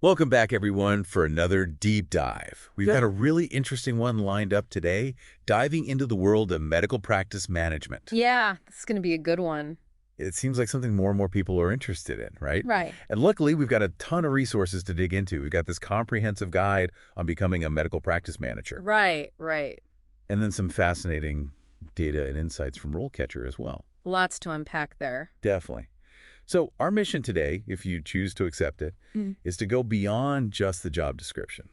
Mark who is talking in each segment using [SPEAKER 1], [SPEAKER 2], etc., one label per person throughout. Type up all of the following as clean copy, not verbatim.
[SPEAKER 1] Welcome back, everyone, for another deep dive. We've got a really interesting one lined up today, diving into the world of medical practice management.
[SPEAKER 2] Yeah, this is going to be a good one.
[SPEAKER 1] It seems like something more and more people are interested in, right?
[SPEAKER 2] Right.
[SPEAKER 1] And luckily, we've got a ton of resources to dig into. We've got this comprehensive guide on becoming a medical practice manager,
[SPEAKER 2] Right.
[SPEAKER 1] and then some fascinating data and insights from RoleCatcher as well.
[SPEAKER 2] Lots to unpack there.
[SPEAKER 1] Definitely. So our mission today, if you choose to accept it, is to go beyond just the job description.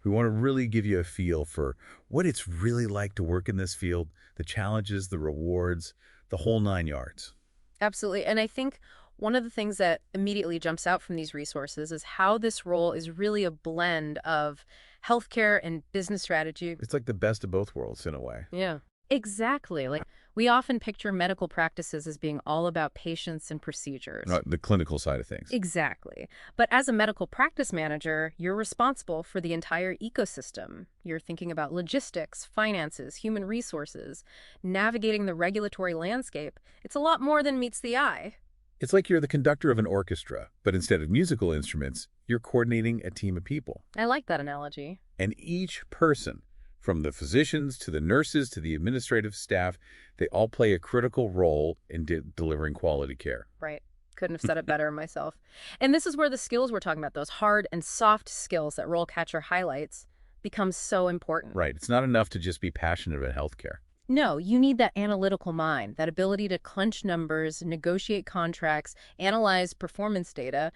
[SPEAKER 1] We want to really give you a feel for what it's really like to work in this field, the challenges, the rewards, the whole nine yards.
[SPEAKER 2] Absolutely. And I think one of the things that immediately jumps out from these resources is how this role is really a blend of healthcare and business strategy.
[SPEAKER 1] It's like the best of both worlds in a way.
[SPEAKER 2] Yeah. Exactly. Like we often picture medical practices as being all about patients and procedures.
[SPEAKER 1] The clinical side of things.
[SPEAKER 2] Exactly. But as a medical practice manager, you're responsible for the entire ecosystem. You're thinking about logistics, finances, human resources, navigating the regulatory landscape. It's a lot more than meets the eye.
[SPEAKER 1] It's like you're the conductor of an orchestra, but instead of musical instruments, you're coordinating a team of people.
[SPEAKER 2] I like that analogy.
[SPEAKER 1] And each person, from the physicians to the nurses to the administrative staff, they all play a critical role in delivering quality care.
[SPEAKER 2] Right. Couldn't have said it better myself. And this is where the skills we're talking about, those hard and soft skills that RoleCatcher highlights, become so important.
[SPEAKER 1] Right. It's not enough to just be passionate about healthcare.
[SPEAKER 2] No, you need that analytical mind, that ability to crunch numbers, negotiate contracts, analyze performance data.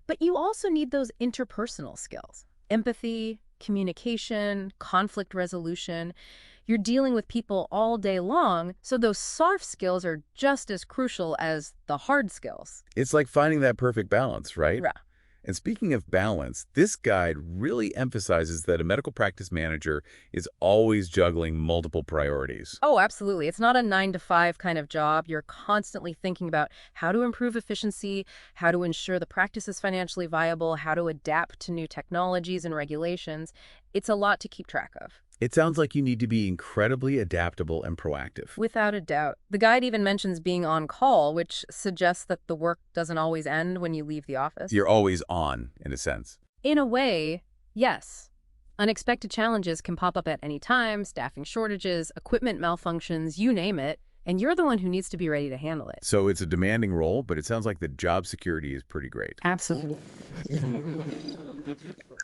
[SPEAKER 2] But you also need those interpersonal skills, empathy, communication, conflict resolution. You're dealing with people all day long, so those soft skills are just as crucial as the hard skills.
[SPEAKER 1] It's like finding that perfect balance, right?
[SPEAKER 2] Yeah.
[SPEAKER 1] And speaking of balance, this guide really emphasizes that a medical practice manager is always juggling multiple priorities.
[SPEAKER 2] Oh, absolutely. It's not a 9 to 5 kind of job. You're constantly thinking about how to improve efficiency, how to ensure the practice is financially viable, how to adapt to new technologies and regulations. It's a lot to keep track of.
[SPEAKER 1] It sounds like you need to be incredibly adaptable and proactive.
[SPEAKER 2] Without a doubt. The guide even mentions being on call, which suggests that the work doesn't always end when you leave the office.
[SPEAKER 1] You're always on, in a sense.
[SPEAKER 2] In a way, yes. Unexpected challenges can pop up at any time, staffing shortages, equipment malfunctions, you name it, and you're the one who needs to be ready to handle it.
[SPEAKER 1] So it's a demanding role, but it sounds like the job security is pretty great.
[SPEAKER 2] Absolutely.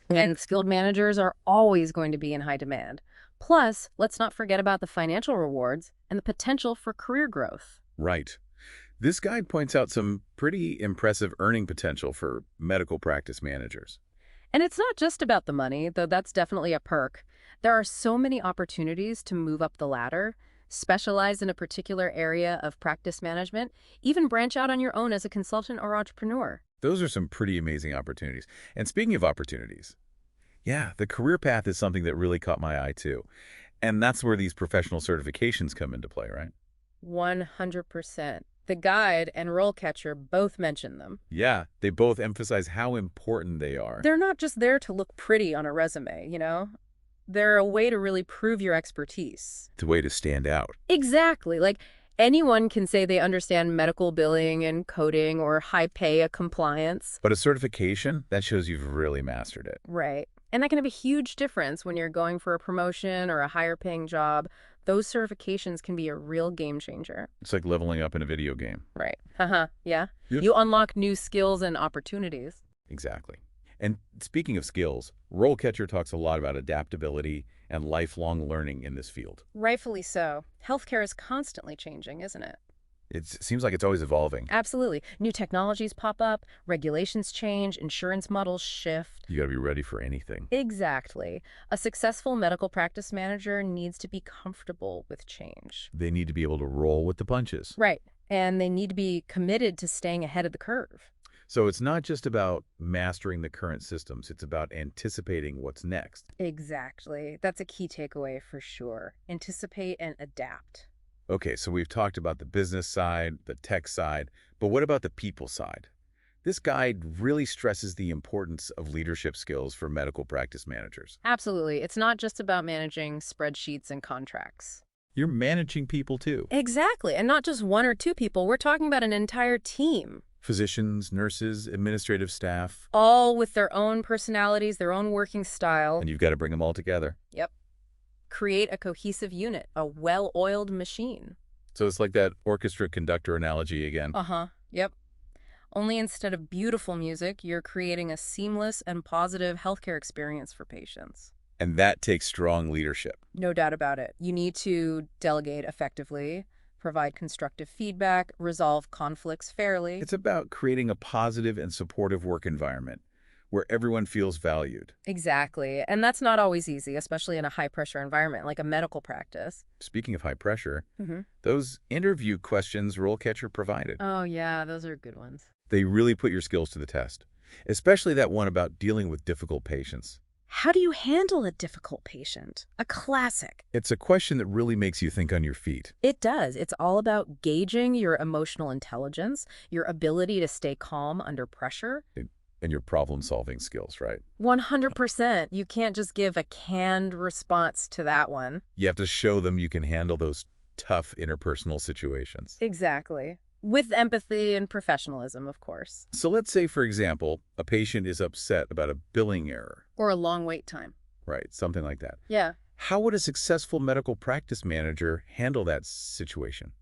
[SPEAKER 2] And skilled managers are always going to be in high demand. Plus, let's not forget about the financial rewards and the potential for career growth.
[SPEAKER 1] Right. This guide points out some pretty impressive earning potential for medical practice managers.
[SPEAKER 2] And it's not just about the money, though that's definitely a perk. There are so many opportunities to move up the ladder, specialize in a particular area of practice management, even branch out on your own as a consultant or entrepreneur.
[SPEAKER 1] Those are some pretty amazing opportunities. And speaking of opportunities, yeah, the career path is something that really caught my eye too. And that's where these professional certifications come into play, right?
[SPEAKER 2] 100%. The guide and RoleCatcher both mention them.
[SPEAKER 1] Yeah, they both emphasize how important they are.
[SPEAKER 2] They're not just there to look pretty on a resume, you know? They're a way to really prove your expertise.
[SPEAKER 1] It's a way to stand out.
[SPEAKER 2] Exactly. Like anyone can say they understand medical billing and coding or high pay compliance.
[SPEAKER 1] But a certification, that shows you've really mastered it.
[SPEAKER 2] Right. And that can have a huge difference when you're going for a promotion or a higher paying job. Those certifications can be a real game changer.
[SPEAKER 1] It's like leveling up in a video game.
[SPEAKER 2] Right. Yeah.
[SPEAKER 1] Yep.
[SPEAKER 2] You unlock new skills and opportunities.
[SPEAKER 1] Exactly. And speaking of skills, RoleCatcher talks a lot about adaptability and lifelong learning in this field.
[SPEAKER 2] Rightfully so. Healthcare is constantly changing, isn't it?
[SPEAKER 1] It seems like it's always evolving.
[SPEAKER 2] Absolutely. New technologies pop up, regulations change, insurance models shift.
[SPEAKER 1] You got to be ready for anything.
[SPEAKER 2] Exactly. A successful medical practice manager needs to be comfortable with change.
[SPEAKER 1] They need to be able to roll with the punches.
[SPEAKER 2] Right. And they need to be committed to staying ahead of the curve.
[SPEAKER 1] So it's not just about mastering the current systems. It's about anticipating what's next.
[SPEAKER 2] Exactly. That's a key takeaway for sure. Anticipate and adapt.
[SPEAKER 1] Okay, so we've talked about the business side, the tech side, but what about the people side? This guide really stresses the importance of leadership skills for medical practice managers.
[SPEAKER 2] Absolutely. It's not just about managing spreadsheets and contracts.
[SPEAKER 1] You're managing people too.
[SPEAKER 2] Exactly. And not just one or two people. We're talking about an entire team.
[SPEAKER 1] Physicians, nurses, administrative staff,
[SPEAKER 2] All with their own personalities, their own working style.
[SPEAKER 1] and you've got to bring them all together.
[SPEAKER 2] Yep. Create a cohesive unit, a well-oiled machine.
[SPEAKER 1] So it's like that orchestra conductor analogy again.
[SPEAKER 2] Uh-huh. Yep. Only instead of beautiful music, you're creating a seamless and positive healthcare experience for patients.
[SPEAKER 1] And that takes strong leadership.
[SPEAKER 2] No doubt about it. You need to delegate effectively, provide constructive feedback, resolve conflicts fairly.
[SPEAKER 1] It's about creating a positive and supportive work environment where everyone feels valued.
[SPEAKER 2] Exactly. And that's not always easy, especially in a high-pressure environment like a medical practice.
[SPEAKER 1] Speaking of high pressure,
[SPEAKER 2] Mm-hmm.
[SPEAKER 1] those interview questions RoleCatcher provided,
[SPEAKER 2] Oh, yeah, those are good ones.
[SPEAKER 1] they really put your skills to the test, especially that one about dealing with difficult patients.
[SPEAKER 2] How do you handle a difficult patient? A classic.
[SPEAKER 1] It's a question that really makes you think on your feet.
[SPEAKER 2] It does. It's all about gauging your emotional intelligence, your ability to stay calm under pressure.
[SPEAKER 1] And your problem-solving skills, right?
[SPEAKER 2] 100%. You can't just give a canned response to that one.
[SPEAKER 1] You have to show them you can handle those tough interpersonal situations.
[SPEAKER 2] Exactly. With empathy and professionalism, of course.
[SPEAKER 1] So let's say, for example, a patient is upset about a billing error,
[SPEAKER 2] Or a long wait time.
[SPEAKER 1] right? Something like that.
[SPEAKER 2] Yeah.
[SPEAKER 1] How would a successful medical practice manager handle that situation?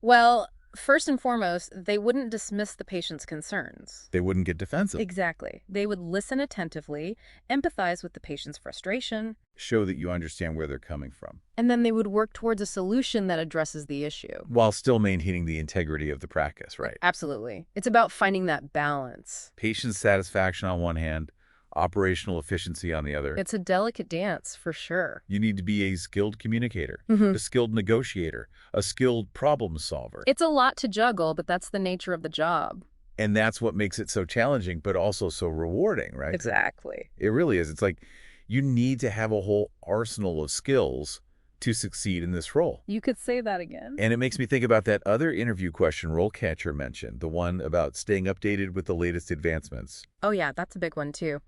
[SPEAKER 2] Well, first and foremost, they wouldn't dismiss the patient's concerns.
[SPEAKER 1] They wouldn't get defensive.
[SPEAKER 2] Exactly. They would listen attentively, empathize with the patient's frustration,
[SPEAKER 1] Show that you understand where they're coming from,
[SPEAKER 2] and then they would work towards a solution that addresses the issue.
[SPEAKER 1] while still maintaining the integrity of the practice, right?
[SPEAKER 2] Absolutely. It's about finding that balance.
[SPEAKER 1] Patient satisfaction on one hand, operational efficiency on the other.
[SPEAKER 2] It's a delicate dance, for sure.
[SPEAKER 1] You need to be a skilled communicator,
[SPEAKER 2] Mhm.
[SPEAKER 1] a skilled negotiator, a skilled problem solver.
[SPEAKER 2] It's a lot to juggle, but that's the nature of the job.
[SPEAKER 1] And that's what makes it so challenging, but also so rewarding, right?
[SPEAKER 2] Exactly.
[SPEAKER 1] It really is. It's like you need to have a whole arsenal of skills to succeed in this role.
[SPEAKER 2] You could say that again.
[SPEAKER 1] And it makes me think about that other interview question RoleCatcher mentioned, the one about staying updated with the latest advancements.
[SPEAKER 2] Oh, yeah, that's a big one, too.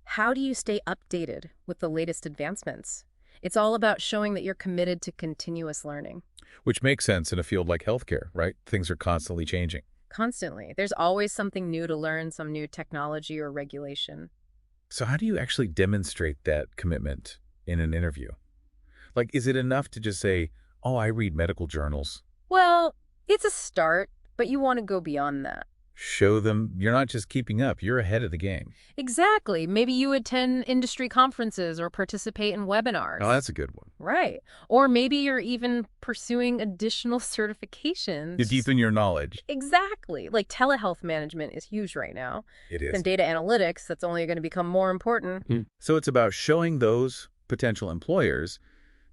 [SPEAKER 2] How do you stay updated with the latest advancements? It's all about showing that you're committed to continuous learning.
[SPEAKER 1] Which makes sense in a field like healthcare, right? Things are constantly changing.
[SPEAKER 2] Constantly. There's always something new to learn, some new technology or regulation.
[SPEAKER 1] So how do you actually demonstrate that commitment in an interview? Like, is it enough to just say, oh, I read medical journals?
[SPEAKER 2] Well, it's a start, but you want to go beyond that.
[SPEAKER 1] Show them you're not just keeping up, you're ahead of the game.
[SPEAKER 2] Exactly. Maybe you attend industry conferences or participate in webinars.
[SPEAKER 1] Oh, that's a good one.
[SPEAKER 2] Right. Or maybe you're even pursuing additional certifications.
[SPEAKER 1] To deepen your knowledge.
[SPEAKER 2] Exactly. Like telehealth management is huge right now.
[SPEAKER 1] It is.
[SPEAKER 2] And data analytics, that's only going to become more important.
[SPEAKER 1] So it's about showing those potential employers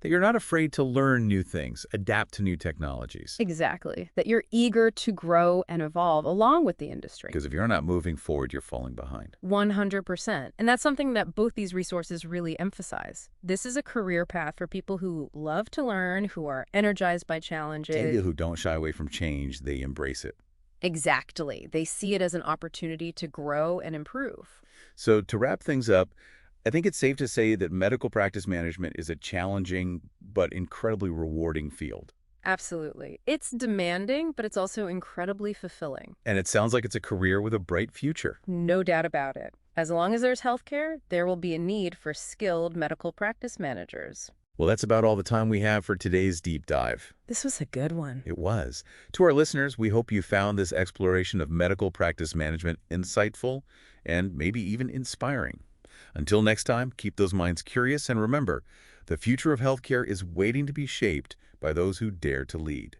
[SPEAKER 1] that you're not afraid to learn new things, adapt to new technologies.
[SPEAKER 2] Exactly. That you're eager to grow and evolve along with the industry.
[SPEAKER 1] Because if you're not moving forward, you're falling behind.
[SPEAKER 2] 100%. And that's something that both these resources really emphasize. This is a career path for people who love to learn, who are energized by challenges.
[SPEAKER 1] People who don't shy away from change, they embrace it.
[SPEAKER 2] Exactly. They see it as an opportunity to grow and improve.
[SPEAKER 1] So to wrap things up, I think it's safe to say that medical practice management is a challenging but incredibly rewarding field.
[SPEAKER 2] Absolutely. It's demanding, but it's also incredibly fulfilling.
[SPEAKER 1] And it sounds like it's a career with a bright future.
[SPEAKER 2] No doubt about it. As long as there's healthcare, there will be a need for skilled medical practice managers.
[SPEAKER 1] Well, that's about all the time we have for today's deep dive.
[SPEAKER 2] This was a good one.
[SPEAKER 1] It was. To our listeners, we hope you found this exploration of medical practice management insightful and maybe even inspiring. Until next time, keep those minds curious and remember, the future of healthcare is waiting to be shaped by those who dare to lead.